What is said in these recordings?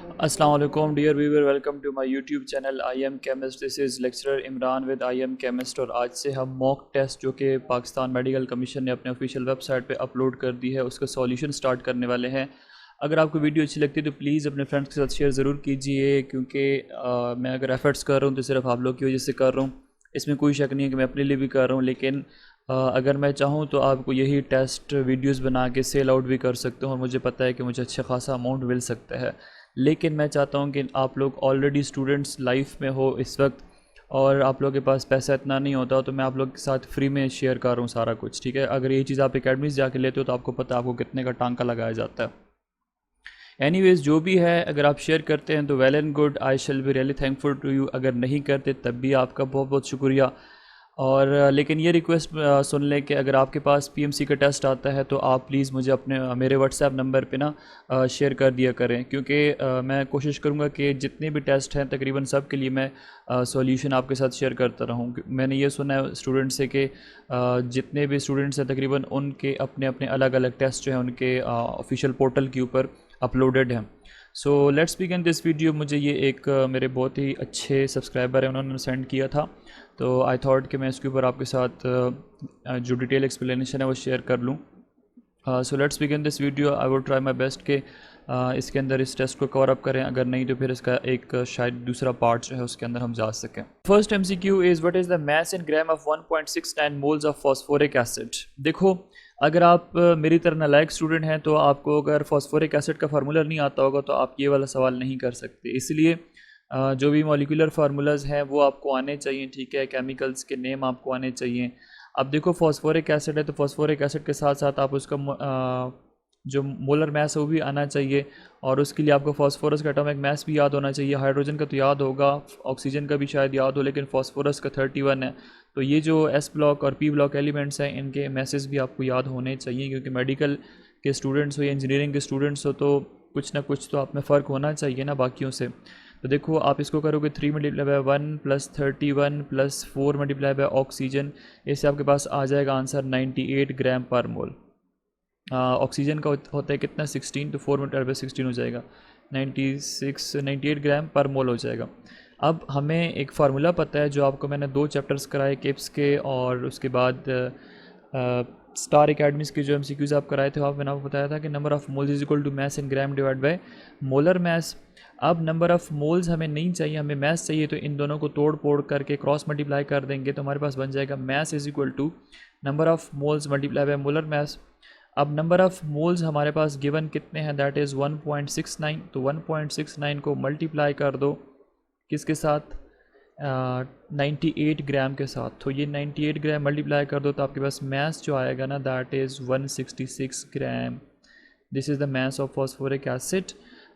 Assalamu alaikum dear viewer, welcome to my YouTube channel I am chemist. This is lecturer Imran with I am chemist। और आज से हम mock test जो कि Pakistan medical commission ने अपने ऑफिशियल वेबसाइट पे अपलोड कर दी है उसका सॉल्यूशन स्टार्ट करने वाले हैं। अगर आपको वीडियो अच्छी लगती है तो प्लीज़ अपने फ्रेंड्स के साथ शेयर ज़रूर कीजिए, क्योंकि मैं अगर एफर्ट्स कर रहा हूँ तो सिर्फ आप लोग की वजह से कर रहा हूँ। इसमें कोई शक नहीं है कि मैं अपने लिए भी कर रहा हूँ, लेकिन अगर मैं चाहूँ तो आपको यही टेस्ट वीडियोस बना के सेल आउट भी कर सकते हूँ और मुझे पता है कि मुझे अच्छा खासा अमाउंट मिल सकता है। लेकिन मैं चाहता हूँ कि आप लोग ऑलरेडी स्टूडेंट्स लाइफ में हो इस वक्त और आप लोगों के पास पैसा इतना नहीं होता, तो मैं आप लोग के साथ फ्री में शेयर कर रहा हूँ सारा कुछ। ठीक है, अगर ये चीज़ आप एकेडमी से जाके लेते हो तो आपको पता है आपको कितने का टांका लगाया जाता है। एनीवेज जो भी है, अगर आप शेयर करते हैं तो well and good, I shall be really thankful to you. अगर नहीं करते तब भी आपका बहुत बहुत शुक्रिया। और लेकिन ये रिक्वेस्ट सुन लें कि अगर आपके पास पीएमसी का टेस्ट आता है तो आप प्लीज़ मुझे अपने मेरे व्हाट्सएप नंबर पे ना शेयर कर दिया करें, क्योंकि मैं कोशिश करूँगा कि जितने भी टेस्ट हैं तकरीबन सब के लिए मैं सॉल्यूशन आपके साथ शेयर करता रहूँ। मैंने ये सुना है स्टूडेंट से कि जितने भी स्टूडेंट्स हैं तकरीबन उनके अपने अपने अलग अलग टेस्ट जो हैं उनके ऑफिशियल पोर्टल के ऊपर अपलोडेड हैं। So let's begin this video. मुझे ये एक मेरे बहुत ही अच्छे सब्सक्राइबर हैं, उन्होंने सेंड किया था, तो आई थॉट कि मैं इसके ऊपर आपके साथ जो डिटेल एक्सप्लेनेशन है वो शेयर कर लूँ। So let's begin this video. I would try my best के इसके अंदर इस टेस्ट को कवर अप करें, अगर नहीं तो फिर इसका एक शायद दूसरा पार्ट जो है उसके अंदर हम जा सकें। First MCQ is what is the mass in gram of 1.69 moles of phosphoric acid. देखो, अगर आप मेरी तरह नालायक स्टूडेंट हैं तो आपको अगर फॉस्फोरिक एसिड का फार्मूला नहीं आता होगा तो आप ये वाला सवाल नहीं कर सकते। इसलिए जो भी मॉलिक्यूलर फार्मूलाज हैं वो आपको आने चाहिए। ठीक है, केमिकल्स के नेम आपको आने चाहिए। अब देखो, फॉस्फोरिक एसिड है तो फॉस्फोरिक एसिड के साथ साथ आप उसका जो मोलर मास है वो भी आना चाहिए, और उसके लिए आपको फॉस्फोरस का एटॉमिक मास भी याद होना चाहिए। हाइड्रोजन का तो याद होगा, ऑक्सीजन का भी शायद याद हो, लेकिन फॉस्फोरस का 31 है। तो ये जो S ब्लॉक और P ब्लॉक एलिमेंट्स हैं इनके मैसेज भी आपको याद होने चाहिए, क्योंकि मेडिकल के स्टूडेंट्स हो या इंजीनियरिंग के स्टूडेंट्स हो तो कुछ ना कुछ तो आप में फ़र्क होना चाहिए ना बाकियों से। तो देखो, आप इसको करोगे 3 multiply by 1 plus 31 plus 4 multiply by oxygen, इससे आपके पास आ जाएगा आंसर 98 ग्राम पर मोल। ऑक्सीजन का होता है कितना 16, तो 4 मल्टीप्लाई बाय 16 हो जाएगा 98 ग्राम पर मोल हो जाएगा। अब हमें एक फार्मूला पता है जो आपको मैंने 2 चैप्टर्स कराए किप्स के, और उसके बाद स्टार एकेडमीज़ के जो MCQs आप कराए थे, मैंने आपको बताया था कि number of moles is equal to mass in gram divide by molar mass. अब नंबर ऑफ़ मोल्स हमें नहीं चाहिए, हमें मास चाहिए, तो इन दोनों को तोड़ फोड़ करके क्रॉस मल्टीप्लाई कर देंगे तो हमारे पास बन जाएगा mass is equal to number of moles multiply by molar mass. अब नंबर ऑफ़ मोल्स हमारे पास गिवन कितने हैं, दैट इज़ 1.69। तो 1.69 को मल्टीप्लाई कर दो किसके साथ, 98 ग्राम के साथ। तो ये 98 ग्राम मल्टीप्लाई कर दो तो आपके पास मास जो आएगा ना, that is 166 gram. This is the mass of phosphoric acid.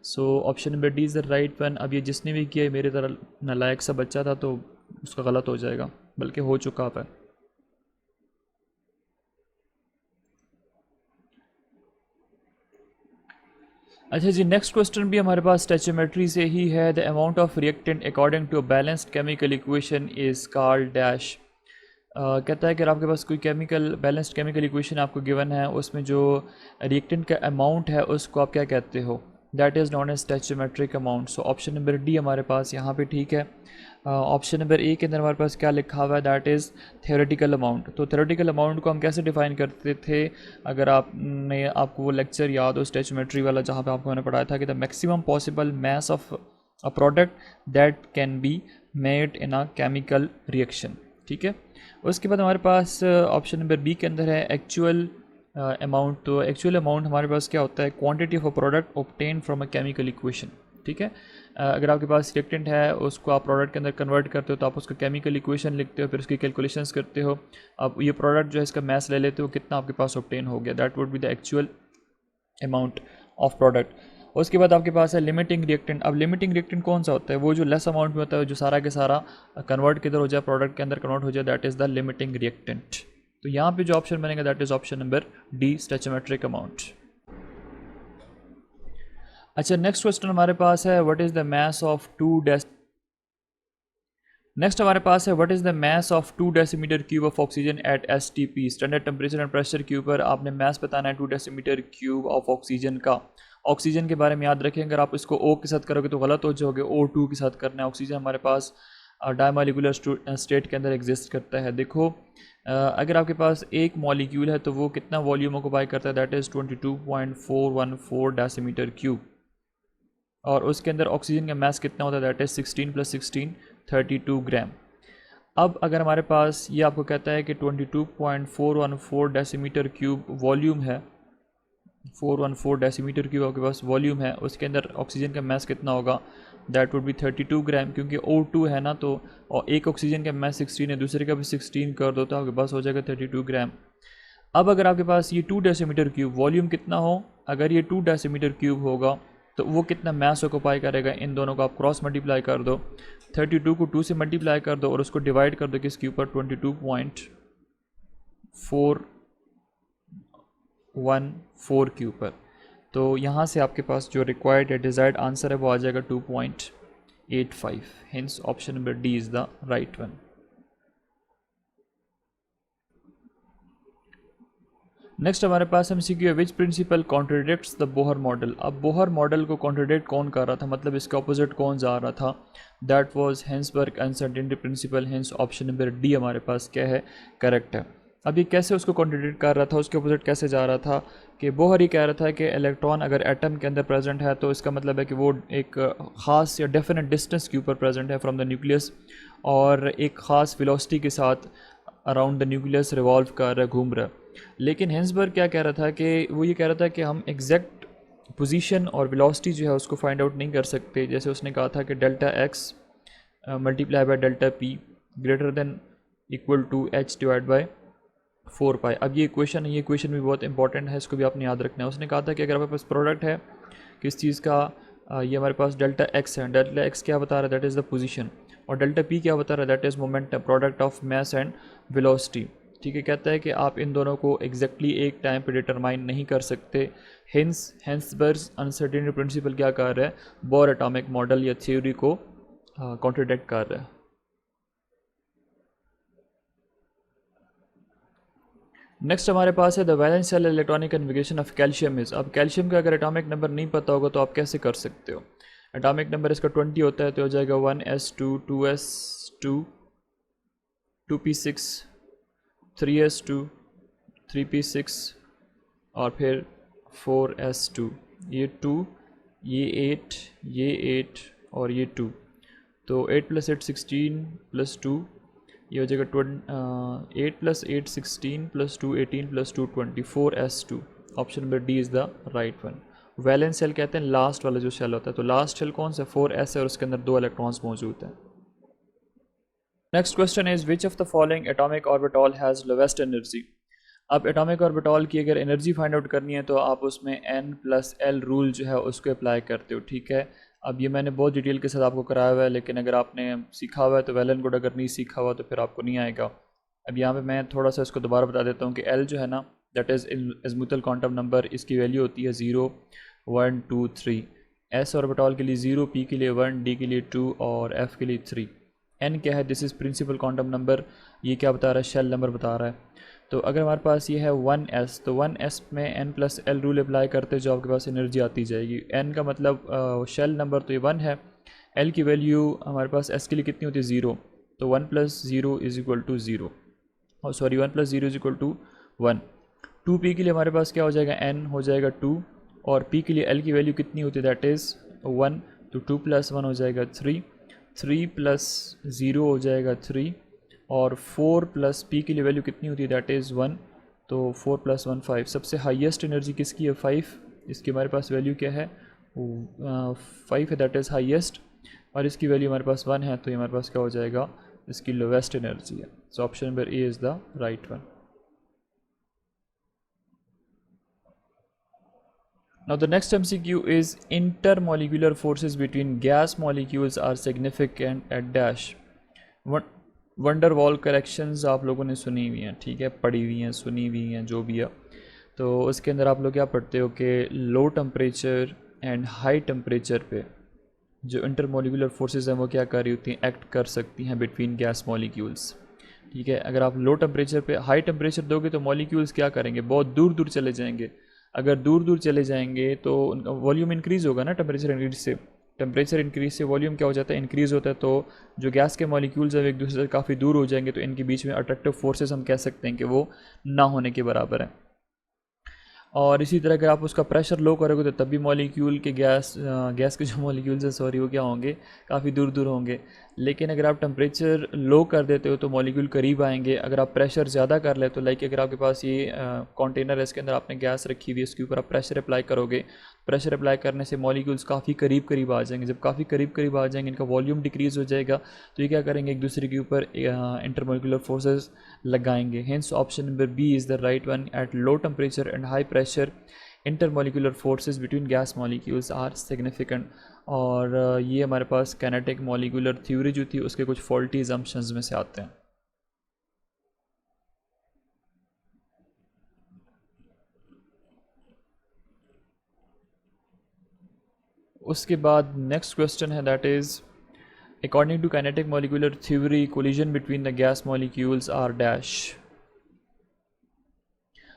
So option number D is the right one. अब ये जिसने भी किया मेरे तरह नालायक सा बच्चा था तो उसका गलत हो जाएगा, बल्कि हो चुका है। अच्छा जी, नेक्स्ट क्वेश्चन भी हमारे पास स्टैचोमेट्री से ही है। The amount of reactant according to a balanced chemical equation is called dash. कहता है कि आपके पास कोई बैलेंस्ड केमिकल इक्वेशन आपको गिवन है, उसमें जो रिएक्टेंट का अमाउंट है उसको आप क्या कहते हो, that is known as stoichiometric amount. So option number D हमारे पास यहाँ पे ठीक है। ऑप्शन नंबर ए के अंदर हमारे पास क्या लिखा हुआ है, दैट इज़ थ्योरेटिकल अमाउंट। तो थ्योरेटिकल अमाउंट को हम कैसे डिफाइन करते थे, अगर आपको वो लेक्चर याद हो स्टैचोमेट्री वाला जहाँ पे आपको मैंने पढ़ाया था कि the maximum possible mass of a product that can be made in a chemical reaction. ठीक है, उसके बाद हमारे पास ऑप्शन नंबर बी के अंदर है एक्चुअल अमाउंट। तो एक्चुअल अमाउंट हमारे पास क्या होता है, quantity of a product obtain from a chemical equation. ठीक है, अगर आपके पास रिएक्टेंट है उसको आप प्रोडक्ट के अंदर कन्वर्ट करते हो तो आप उसका केमिकल इक्वेशन लिखते हो, फिर उसकी कैलकुलेशंस करते हो। अब ये प्रोडक्ट जो है इसका मास ले लेते हो, कितना आपके पास ऑब्टेन हो गया, that would be the actual amount of product. उसके बाद आपके पास है लिमिटिंग रिएक्टेंट। अब लिमिटिंग रिएक्टेंट कौन सा होता है, वो जो लेस अमाउंट में होता है, जो सारा के सारा कन्वर्ट किधर हो जाए, प्रोडक्ट के अंदर कन्वर्ट हो जाए, that is the limiting reactant. तो यहाँ पे जो ऑप्शन बनेगा that is option number D, stoichiometric amount. अच्छा, नेक्स्ट क्वेश्चन हमारे पास है what is the mass of 2 next हमारे पास है what is the mass of 2 decimetre cube of oxygen at STP, standard temperature and pressure के ऊपर आपने मास बताना है 2 डेसीमीटर क्यूब ऑफ ऑक्सीजन का। ऑक्सीजन के बारे में याद रखें, अगर आप इसको O के साथ करोगे तो गलत हो जाओगे, O2 के साथ करना है। ऑक्सीजन हमारे पास डायमॉलिक्यूलर स्टेट के अंदर एग्जिस्ट करता है। देखो अगर आपके पास एक मॉलिक्यूल है तो वो कितना वॉल्यूम ऑक्यूपाई करता है, दैट इज़ 22.414 डेसीमीटर क्यूब, और उसके अंदर ऑक्सीजन का मास कितना होता है, दैट इज़ 16 + 16 32 ग्राम। अब अगर हमारे पास ये आपको कहता है कि 22.414 डेसीमीटर क्यूब वॉल्यूम है, 414 डेसीमीटर क्यूब आपके पास वॉल्यूम है, उसके अंदर ऑक्सीजन का मास कितना होगा, दैट वुड बी 32 ग्राम, क्योंकि O2 है ना, तो और एक ऑक्सीजन का मास 16 है, दूसरे का भी 16 कर दो तो आपके पास हो जाएगा 32 ग्राम। अब अगर आपके पास ये 2 डेसीमीटर क्यूब वॉल्यूम कितना हो, अगर ये 2 डेसीमीटर क्यूब होगा तो वो कितना मास ऑक्यूपाई करेगा, इन दोनों को आप क्रॉस मल्टीप्लाई कर दो, 32 को 2 से मल्टीप्लाई कर दो और उसको डिवाइड कर दो किसके ऊपर, 22.414 के ऊपर। तो यहाँ से आपके पास जो रिक्वायर्ड या डिज़ायर्ड आंसर है वो आ जाएगा 2.85। Hence option number D is the right one. Next हमारे पास MCQ है, which principle contradicts the Bohr model. अब बोहर मॉडल को कॉन्ट्रडिक्ट कौन कर रहा था, मतलब इसका अपोजिट कौन जा रहा था, that was Heisenberg uncertainty principle. Hence option number D हमारे पास क्या है, करेक्ट है। अब ये कैसे उसको कॉन्ट्रडिक्ट कर रहा था, उसके अपोजिट कैसे जा रहा था, कि बोहर ही कह रहा था कि इलेक्ट्रॉन अगर एटम के अंदर प्रेजेंट है तो इसका मतलब है कि वो एक ख़ास या डेफिनेट डिस्टेंस के ऊपर प्रेजेंट है फ्रॉम द न्यूक्लियस, और एक ख़ास वेलोसिटी के साथ अराउंड द न्यूक्लियस रिवॉल्व कर रहा है, घूम रहा है। लेकिन हेंसबर्ग क्या कह रहा था कि वो ये कह रहा था कि हम एग्जैक्ट पोजीशन और वेलोसिटी जो है उसको फाइंड आउट नहीं कर सकते। जैसे उसने कहा था कि delta x multiply by delta p greater than equal to h divide by 4 pi. अब ये इक्वेशन है, ये इक्वेशन भी बहुत इंपॉर्टेंट है, इसको भी आपने याद रखना है। उसने कहा था कि अगर हमारे पास प्रोडक्ट है किस चीज़ का, ये हमारे पास डेल्टा एक्स है, डेल्टा एक्स क्या बता रहा है, दैट इज़ द पोजीशन, और डेल्टा पी क्या बता रहा है, that is momentum, product of mass and velocity. ठीक है, कहता है कि आप इन दोनों को एग्जैक्टली एक टाइम पे डिटरमाइन नहीं कर सकते। हेंसबर्ग अनसर्टेनिटी प्रिंसिपल क्या कर रहा है, बोर एटॉमिक मॉडल या थ्योरी को कॉन्ट्रडिक्ट कर रहा है। नेक्स्ट हमारे पास है the valence shell electronic configuration of calcium is. अब कैल्शियम का अगर एटॉमिक नंबर नहीं पता होगा तो आप कैसे कर सकते हो, एटॉमिक नंबर इसका 20 होता है, तो हो जाएगा 1s2 2s2 2p6 3s2 3p6 और फिर 4s2, ये 2 ये 8 ये 8 और ये 2, तो 8 + 8 16 + 2 ये हो जाएगा 8 + 8 16 + 2 18 + 2 24s2। Option number D is the right one. Valence shell कहते हैं लास्ट वाला जो शेल होता है, तो लास्ट शेल कौन सा, 4s है और उसके अंदर 2 इलेक्ट्रॉन्स मौजूद हैं। Next question is which of the following atomic orbital has lowest energy. अब एटॉमिक ऑर्बिटल की अगर एनर्जी फाइंड आउट करनी है तो आप उसमें n + l रूल जो है उसको अप्लाई करते हो। ठीक है, अब ये मैंने बहुत डिटेल के साथ आपको कराया हुआ है, लेकिन अगर आपने सीखा हुआ है तो वेल एंड गुड, अगर नहीं सीखा हुआ तो फिर आपको नहीं आएगा। अब यहाँ पे मैं थोड़ा सा इसको दोबारा बता देता हूँ कि l जो है ना, दैट इज़ एज़मुथल क्वांटम नंबर, इसकी वैल्यू होती है 0 1 2 3। s ऑर्बिटल के लिए 0, p के लिए 1, d के लिए 2 और f के लिए 3। n क्या है, this is principal quantum number, ये क्या बता रहा है, शेल नंबर बता रहा है। तो अगर हमारे पास ये है 1s, तो 1s में n + l रूल अप्लाई करते जो आपके पास एनर्जी आती जाएगी। n का मतलब शेल नंबर तो ये 1 है, l की वैल्यू हमारे पास s के लिए कितनी होती है 0, तो 1 + 0 = 0, और सॉरी 1 + 0 = 1। 2p के लिए हमारे पास क्या हो जाएगा, n हो जाएगा 2, और p के लिए l की वैल्यू कितनी होती है, दैट इज़ 1, तो 2 + 1 हो जाएगा 3, 3 + 0 हो जाएगा 3, और 4 + p की वैल्यू कितनी होती है, दैट इज़ 1, तो 4 + 1 5। सबसे हाईएस्ट एनर्जी किसकी है, 5, इसकी हमारे पास वैल्यू क्या है, 5 है, दैट इज़ हाईएस्ट, और इसकी वैल्यू हमारे पास 1 है, तो ये हमारे पास क्या हो जाएगा, इसकी लोवेस्ट एनर्जी है। सो option number A is the right one. Now the next MCQ is intermolecular forces between gas molecules are significant at dash। Wonder wall corrections आप लोगों ने सुनी हुई हैं, ठीक है, पढ़ी हुई हैं, सुनी हुई हैं, जो भी है। तो उसके अंदर आप लोग क्या पढ़ते हो कि लो टेम्परेचर एंड हाई टेम्परेचर पे जो इंटरमोलिकुलर फोर्सेस हैं वो क्या कर रही होती हैं, एक्ट कर सकती हैं बिटवीन गैस मॉलिक्यूल्स। ठीक है, अगर आप लो टेम्परेचर पे हाई टेम्परेचर दोगे तो मॉलिक्यूल्स क्या करेंगे, बहुत दूर दूर चले जाएंगे। अगर दूर दूर चले जाएंगे तो उनका वॉल्यूम इंक्रीज़ होगा ना, टेम्परेचर इंक्रीज से। टेम्परेचर इंक्रीज से वॉल्यूम क्या हो जाता है, इंक्रीज़ होता है। तो जो गैस के मॉलिक्यूल्स जब एक दूसरे से काफ़ी दूर हो जाएंगे तो इनके बीच में अट्रैक्टिव फोर्सेस हम कह सकते हैं कि वो ना होने के बराबर है। और इसी तरह अगर आप उसका प्रेशर लो करोगे तो तब भी मॉलिक्यूल के गैस के जो मॉलिक्यूल्स हैं सॉरी वो क्या होंगे, काफ़ी दूर दूर होंगे। लेकिन अगर आप टेम्परेचर लो कर देते हो तो मॉलिक्यूल करीब आएंगे। अगर आप प्रेशर ज़्यादा कर ले तो लाइक अगर आपके पास ये कंटेनर है, इसके अंदर आपने गैस रखी हुई है, इसके ऊपर आप प्रेशर अप्लाई करोगे, प्रेशर अप्लाई करने से मॉलिक्यूल्स काफ़ी करीब करीब आ जाएंगे। जब काफ़ी करीब करीब आ जाएंगे इनका वॉल्यूम डिक्रीज़ हो जाएगा, तो ये क्या करेंगे, एक दूसरे के ऊपर इंटरमोलिकुलर फोर्सेस लगाएंगे। Hence option number B is the right one. At low temperature and high pressure intermolecular forces between gas molecules are significant. और ये हमारे पास काइनेटिक मॉलिक्यूलर थ्योरी जो थी उसके कुछ फॉल्टी असम्पशंस में से आते हैं। उसके बाद नेक्स्ट क्वेश्चन है, that is according to kinetic molecular theory collision between the gas molecules are dash.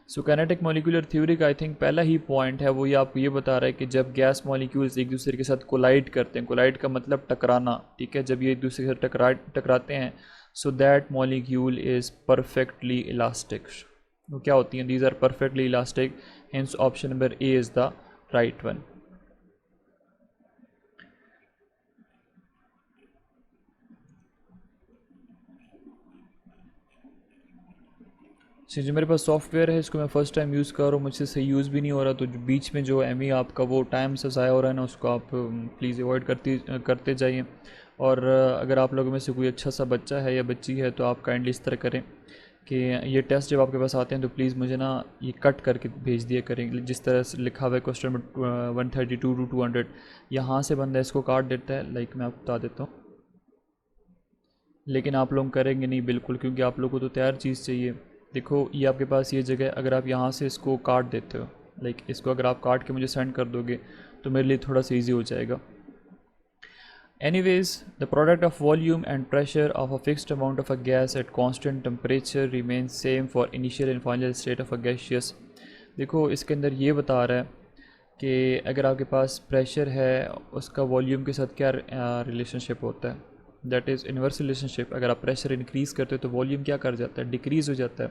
So kinetic molecular theory का आई थिंक पहला ही पॉइंट है वो ये आपको ये बता रहा है कि जब गैस मॉलिक्यूल्स एक दूसरे के साथ कोलाइड करते हैं, कोलाइड का मतलब टकराना, ठीक है, जब ये एक दूसरे के साथ टकराते हैं, so that molecule is perfectly elastic. वो क्या होती हैं, these are perfectly elastic. Hence option number A is the right one. जो मेरे पास सॉफ्टवेयर है इसको मैं फ़र्स्ट टाइम यूज़ कर रहा हूँ, मुझसे सही यूज़ भी नहीं हो रहा, तो जो बीच में जो आपका वो टाइम से ज़ाया हो रहा है ना, उसको आप प्लीज़ अवॉइड करते जाइए। और अगर आप लोगों में से कोई अच्छा सा बच्चा है या बच्ची है तो आप काइंडली इस तरह करें कि ये टेस्ट जब आपके पास आते हैं तो प्लीज़ मुझे ना ये कट करके भेज दिया करें। जिस तरह से लिखा हुआ है क्वेश्चन नंबर 132 to 200, यहाँ से बंदा इसको काट देता है, लाइक मैं आपको बता देता हूँ। लेकिन आप लोग करेंगे नहीं बिल्कुल, क्योंकि आप लोगों को तो तैयार चीज़ चाहिए। देखो ये आपके पास ये जगह, अगर आप यहाँ से इसको काट देते हो, लाइक इसको अगर आप काट के मुझे सेंड कर दोगे तो मेरे लिए थोड़ा सा ईजी हो जाएगा। Anyways, the product of volume and pressure of a fixed amount of a gas at constant temperature remains same for initial and final state of a gaseous। देखो इसके अंदर ये बता रहा है कि अगर आपके पास प्रेशर है उसका वॉल्यूम के साथ क्या रिलेशनशिप होता है, दैट इज़ इन्वर्स रिलेशनशिप। अगर आप प्रेशर इंक्रीज़ करते हो तो वॉल्यूम क्या कर जाता है, डिक्रीज़ हो जाता है।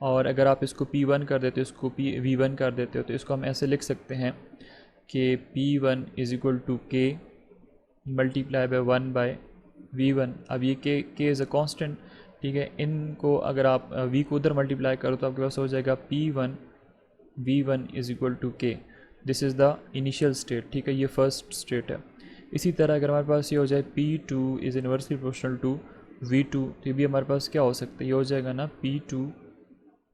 और अगर आप इसको P1 कर देते हो, इसको V1 कर देते हो, तो इसको हम ऐसे लिख सकते हैं कि P1 is equal to K multiply by 1 by V1। अब ये K इज़ अ कांस्टेंट, ठीक है। इनको अगर आप V को उधर मल्टीप्लाई करो तो आपके पास हो जाएगा P1 V1 is equal to K। This is the initial state, ठीक है, ये फर्स्ट स्टेट है। इसी तरह अगर हमारे पास ये हो जाए P2 is inversely proportional to V2, तो ये भी हमारे पास क्या हो सकता है, ये हो जाएगा ना P2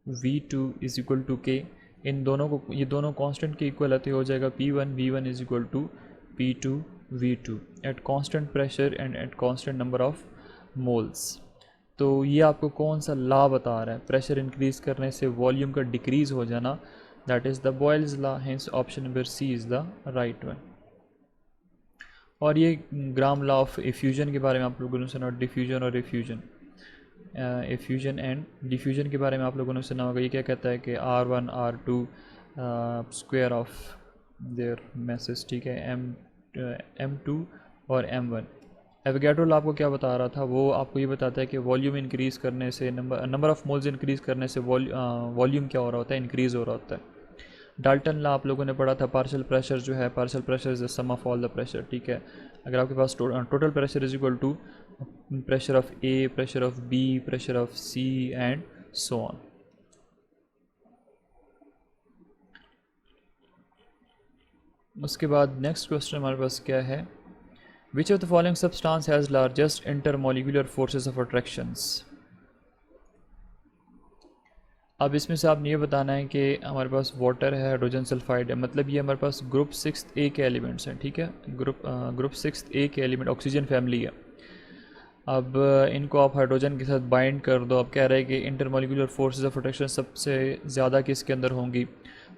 V2 is equal to K। इन दोनों को, ये दोनों कांस्टेंट के इक्वल है, तो हो जाएगा P1 V1 is equal to P2 V2 at constant pressure and at constant number of moles. तो ये आपको कौन सा लॉ बता रहा है, प्रेशर इंक्रीज़ करने से वॉल्यूम का डिक्रीज़ हो जाना, that is the Boyle's law. Hence option number C is the right one. और ये ग्राम लॉ ऑफ इफ्यूजन के बारे में आप लोगों ने सुना, डिफ्यूजन और इफ्यूजन, इफ्यूजन एंड डिफ्यूजन के बारे में आप लोगों ने सुना होगा। ये क्या कहता है कि R1 R2 square of their message, ठीक है, M2 और M1। एवोगैड्रो लॉ आपको क्या बता रहा था, वो आपको ये बताता है कि वॉल्यूम इंक्रीज़ करने से नंबर ऑफ मोल्स इंक्रीज़ करने से वॉल्यूम क्या हो रहा होता है, इंक्रीज़ हो रहा होता है। डाल्टन लॉ आप लोगों ने पढ़ा था, पार्शियल प्रेशर जो है, partial pressure is the sum of all the pressure, ठीक है। अगर आपके पास total pressure is equal to pressure of A, pressure of B, pressure of C and so on. उसके बाद नेक्स्ट क्वेश्चन हमारे पास क्या है, which of the following substance has largest intermolecular forces of attractions. अब इसमें से आपने ये बताना है कि हमारे पास वाटर है, हाइड्रोजन सल्फाइड है, मतलब ये हमारे पास ग्रुप 6A के एलिमेंट्स हैं, ठीक है। ग्रुप 6A के एलिमेंट ऑक्सीजन फैमिली है। अब इनको आप हाइड्रोजन के साथ बाइंड कर दो। अब कह रहे हैं कि इंटरमोलिकुलर फोर्सेस ऑफ अट्रैक्शन सबसे ज़्यादा किसके अंदर होंगी।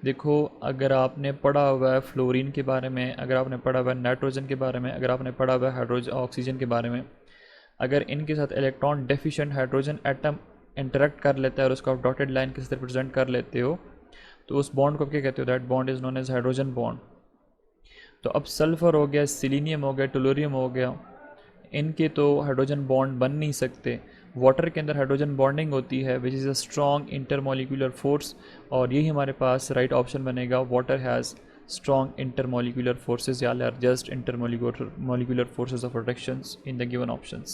देखो अगर आपने पढ़ा हुआ है फ्लोरीन के बारे में, अगर आपने पढ़ा हुआ है नाइट्रोजन के बारे में, अगर आपने पढ़ा हुआ है हाइड्रोजन ऑक्सीजन के बारे में, अगर इनके साथ electron deficient hydrogen atom interact कर लेता है और उसको आप डॉटेड लाइन के साथ रिप्रेजेंट कर लेते हो, तो उस बॉन्ड को क्या कहते हो, that bond is known as hydrogen bond. तो अब सल्फ़र हो गया, सिलीनियम हो गया, टोलोरियम हो गया, इनके तो हाइड्रोजन बॉन्ड बन नहीं सकते। वाटर के अंदर हाइड्रोजन बॉन्डिंग होती है which is a strong intermolecular force, और यही हमारे पास राइट ऑप्शन बनेगा, water has strong intermolecular forces या largest intermolecular forces of attractions in the given options.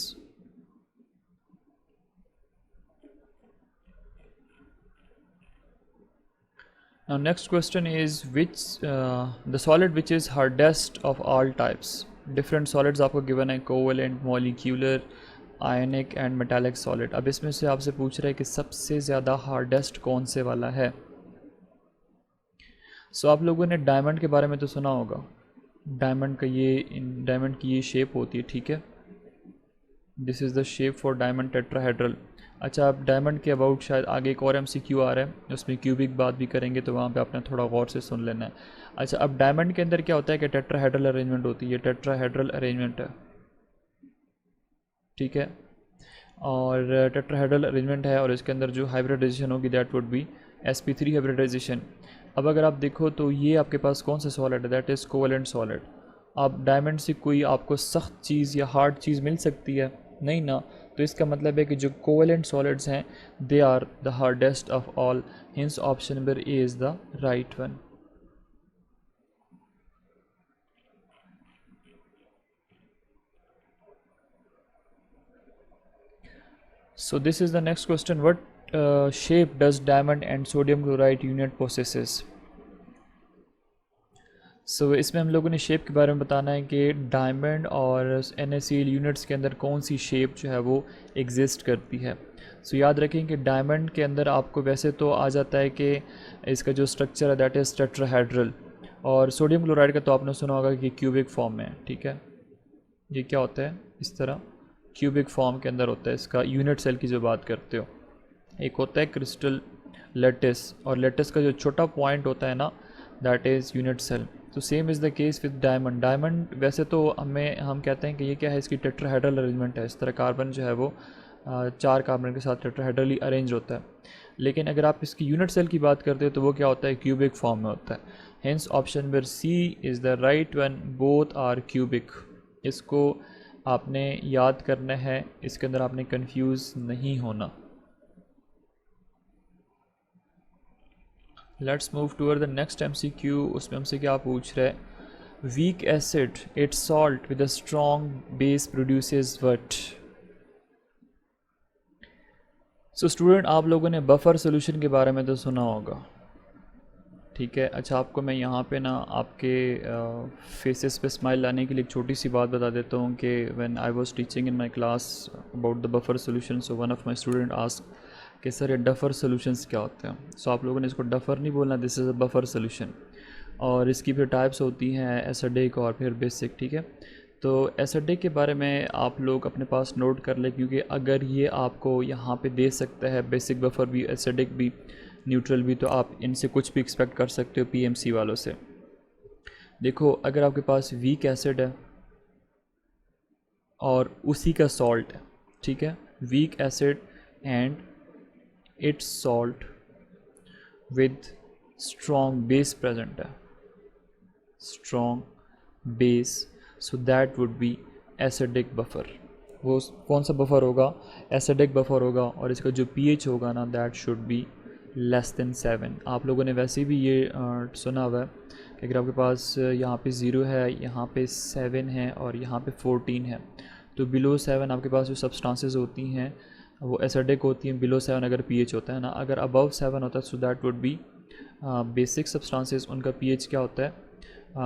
Now next question is which the solid which is hardest of all types. Different solids आपको given है, covalent, molecular, ionic and metallic solid. अब इसमें से आपसे पूछ रहा है कि सबसे ज़्यादा हार्डेस्ट कौन से वाला है। सो आप लोगों ने डायमंड के बारे में तो सुना होगा, डायमंड की ये शेप होती है, ठीक है, this is the shape for diamond tetrahedral. अच्छा, आप डायमंड के अबाउट शायद आगे एक और MCQ आ रहा है, उसमें क्यूबिक बात भी करेंगे, तो वहाँ पे आपने थोड़ा गौर से सुन लेना है। अच्छा, अब डायमंड के अंदर क्या होता है कि टेट्राहेड्रल अरेंजमेंट होती है, टेट्राहेड्रल अरेंजमेंट है, ठीक है, और टेट्राहेड्रल अरेंजमेंट है, और इसके अंदर जो हाइब्रिडाइजेशन होगी that would B sp3 hybridisation. अब अगर आप देखो तो ये आपके पास कौन सा सॉलिड है, दैट इज़ कोवेलेंट सॉलिड। आप डायमंड से कोई आपको सख्त चीज़ या हार्ड चीज़ मिल सकती है, नहीं ना, तो इसका मतलब है कि जो कोवेलेंट सॉलिड्स हैं they are the hardest of all, hence option number A is the right one. So this is the next question, what shape does diamond and sodium chloride unit possesses? So इसमें हम लोगों ने shape के बारे में बताना है कि डायमंड और NaCl यूनिट्स के अंदर कौन सी शेप जो है वो एग्जिस्ट करती है। सो याद रखें कि डायमंड के अंदर आपको वैसे तो आ जाता है कि इसका जो स्ट्रक्चर है दैट इज़ टेट्राहेड्रल, और सोडियम क्लोराइड का तो आपने सुना होगा कि क्यूबिक फॉर्म में है, ठीक है, ये क्या होता है, इस तरह क्यूबिक फॉर्म के अंदर होता है। इसका यूनिट सेल की जो बात करते हो, एक होता है क्रिस्टल लेटिस, और लेटिस का जो छोटा पॉइंट होता है ना दैट इज़ यूनिट सेल। तो same is the case with diamond. Diamond वैसे तो हम कहते हैं कि ये क्या है, इसकी टेट्राहेड्रल अरेंजमेंट है, इस तरह कार्बन जो है वो 4 कार्बन के साथ टेट्राहेड्रली अरेंज होता है, लेकिन अगर आप इसकी यूनिट सेल की बात करते हो तो वो क्या होता है, क्यूबिक फॉर्म में होता है। Hence option number C is the right one, both are cubic. इसको आपने याद करना है, इसके अंदर आपने कंफ्यूज नहीं होना। Let's move toward the next MCQ। उसमें हमसे क्या पूछ रहा है, weak acid its salt with a strong base produces what. So student, आप लोगों ने बफर सोल्यूशन के बारे में तो सुना होगा, ठीक है। अच्छा, आपको मैं यहाँ पे ना आपके फेसेस पे स्माइल लाने के लिए एक छोटी सी बात बता देता हूँ कि when I was teaching in my class about the buffer solution, so one of my student asked कि सर ये डफर सोल्यूशंस क्या होते हैं। सो आप लोगों ने इसको डफर नहीं बोलना, this is a buffer solution, और इसकी फिर टाइप्स होती हैं एसिडिक और फिर बेसिक, ठीक है। तो एसिडिक के बारे में आप लोग अपने पास नोट कर लें, क्योंकि अगर ये आपको यहाँ पे दे सकता है बेसिक बफर भी, एसिडिक भी, न्यूट्रल भी, तो आप इनसे कुछ भी एक्सपेक्ट कर सकते हो PMC वालों से। देखो, अगर आपके पास वीक एसिड है और उसी का सॉल्ट है, ठीक है, weak acid and its salt with strong base present है, strong base, so that would be acidic buffer. वो कौन सा बफर होगा, एसिडिक बफर होगा, और इसका जो pH होगा ना that should be less than 7। आप लोगों ने वैसे भी ये सुना हुआ है कि अगर आपके पास यहाँ पे 0 है, यहाँ पे 7 है और यहाँ पे 14 है, तो बिलो 7 आपके पास जो सब्सटेंसेस होती हैं वो एसिडिक होती हैं, बिलो 7 अगर pH होता है ना, अगर अबव 7 होता है सो that would B basic substances, उनका pH क्या होता है,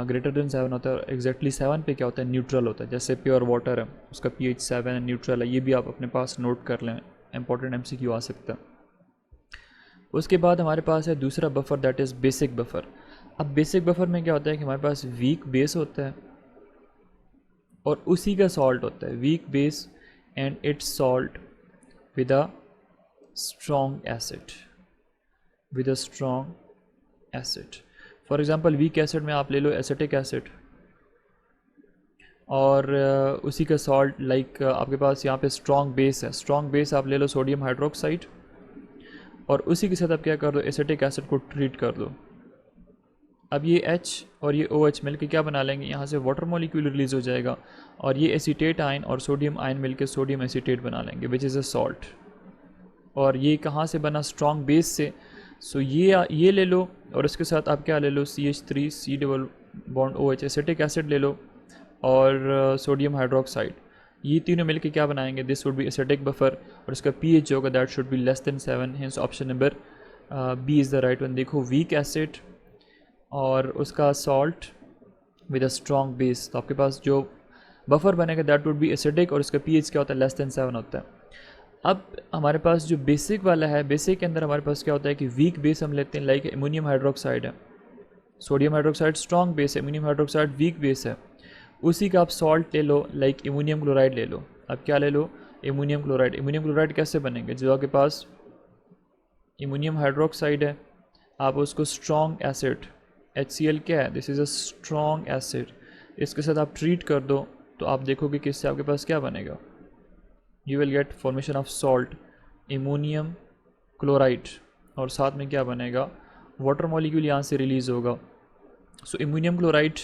ग्रेटर देन 7 होता है, और एग्जैक्टली 7 पे क्या होता है, न्यूट्रल होता है। जैसे प्योर वाटर है, उसका pH 7 है, न्यूट्रल है, ये भी आप अपने पास नोट कर लें, इंपॉर्टेंट MCQ आ सकता है। उसके बाद हमारे पास है दूसरा buffer that is basic buffer. अब बेसिक बफर में क्या होता है कि हमारे पास वीक बेस होता है और उसी का सॉल्ट होता है, weak base and its salt with a strong acid, with a strong acid. For example weak acid में आप ले लो एसिटिक एसिड, और उसी का सॉल्ट लाइक आपके पास यहाँ पे स्ट्रॉन्ग बेस है, स्ट्रॉन्ग बेस आप ले लो सोडियम हाइड्रोक्साइड, और उसी के साथ आप क्या कर दो, एसिटिक एसिड को ट्रीट कर दो। अब ये H और ये OH मिलके क्या बना लेंगे, यहाँ से वाटर मॉलिक्यूल रिलीज़ हो जाएगा और ये एसीटेट आयन और सोडियम आयन मिलके सोडियम एसीटेट बना लेंगे विच इज़ अ सॉल्ट। और ये कहाँ से बना, स्ट्रॉन्ग बेस से। सो ये ले लो और उसके साथ आप क्या ले लो, CH3 C double bond OH acetic acid ले लो और सोडियम हाइड्रोक्साइड। ये तीनों मिलके क्या बनाएंगे, this would be acetic buffer और इसका pH जो होगा that should be less than 7। Hence option number B is the right one. देखो वीक एसिड और उसका salt with a strong base, तो आपके पास जो बफर बनेगा दैट वुड बी एसिडिक और उसका pH क्या होता है, लेस देन 7 होता है। अब हमारे पास जो बेसिक वाला है, बेसिक के अंदर हमारे पास क्या होता है कि वीक बेस हम लेते हैं, लाइक अमोनियम हाइड्रोक्साइड है, सोडियम हाइड्रोक्साइड स्ट्रॉन्ग बेस है, अमोनियम हाइड्रोक्साइड वीक बेस है। उसी का आप सॉल्ट ले लो, लाइक अमोनियम क्लोराइड ले लो। अब क्या ले लो, अमोनियम क्लोराइड। अमोनियम क्लोराइड कैसे बनेंगे, जो आपके पास अमोनियम हाइड्रोक्साइड है, आप उसको स्ट्रॉन्ग एसिड, HCl क्या है, this is a strong acid, इसके साथ आप ट्रीट कर दो तो आप देखोगे कि इससे आपके पास क्या बनेगा, you will get formation of salt ammonium chloride और साथ में क्या बनेगा, वाटर मॉलिक्यूल यहाँ से रिलीज़ होगा। So ammonium chloride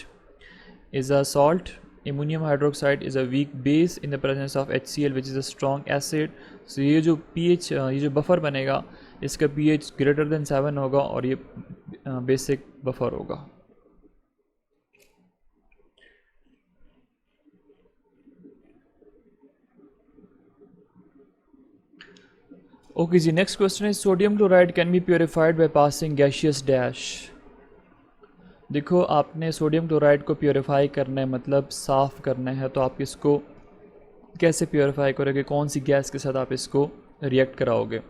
is a salt, ammonium hydroxide is a weak base in the presence of HCl which is a strong acid। so ये जो pH, ये जो बफर बनेगा इसका pH ग्रेटर देन 7 होगा और ये बेसिक बफर होगा। ओके जी, नेक्स्ट क्वेश्चन है sodium chloride can be purified by passing gaseous dash. देखो आपने सोडियम क्लोराइड को प्योरीफाई करना है, मतलब साफ़ करना है, तो आप इसको कैसे प्योरीफाई करोगे, कौन सी गैस के साथ आप इसको रिएक्ट कराओगे।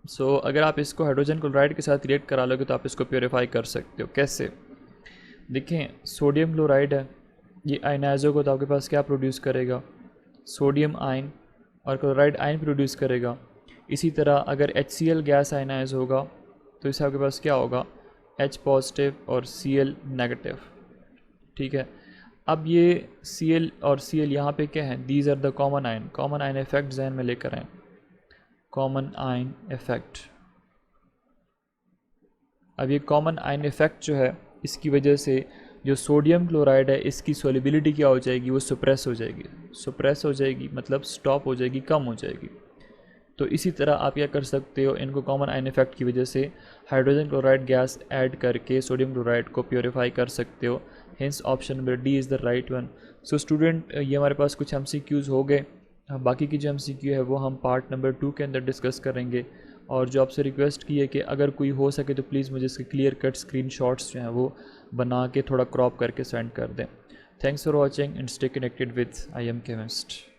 सो अगर आप इसको हाइड्रोजन क्लोराइड के साथ रिएक्ट करा लोगे तो आप इसको प्योरीफाई कर सकते हो। कैसे, देखें सोडियम क्लोराइड है, ये आयनाइज होगा तो आपके पास क्या प्रोड्यूस करेगा, सोडियम आयन और क्लोराइड आयन प्रोड्यूस करेगा। इसी तरह अगर HCl गैस आयनाइज होगा तो इससे आपके पास क्या होगा, H पॉजिटिव और Cl नेगेटिव। ठीक है, अब ये Cl और Cl यहाँ पे क्या है, these are the common ion. Common ion effect जहन में लेकर आए, कॉमन आयन इफेक्ट। अब ये कॉमन आयन इफेक्ट जो है इसकी वजह से जो सोडियम क्लोराइड है इसकी सोलिबिलिटी क्या हो जाएगी, वो सुप्रेस हो जाएगी। सुप्रेस हो जाएगी मतलब स्टॉप हो जाएगी, कम हो जाएगी। तो इसी तरह आप क्या कर सकते हो, इनको कॉमन आयन इफेक्ट की वजह से हाइड्रोजन क्लोराइड गैस ऐड करके सोडियम क्लोराइड को प्योरीफाई कर सकते हो। Hence option number D is the right one. So student, ये हमारे पास कुछ MCQs हो गए। बाकी की जो MCQ है वो हम पार्ट नंबर 2 के अंदर डिस्कस करेंगे। और जो आपसे रिक्वेस्ट की है कि अगर कोई हो सके तो प्लीज़ मुझे इसके क्लियर कट स्क्रीनशॉट्स जो हैं वो बना के थोड़ा क्रॉप करके सेंड कर दें। Thanks for watching and stay connected with IM chemist.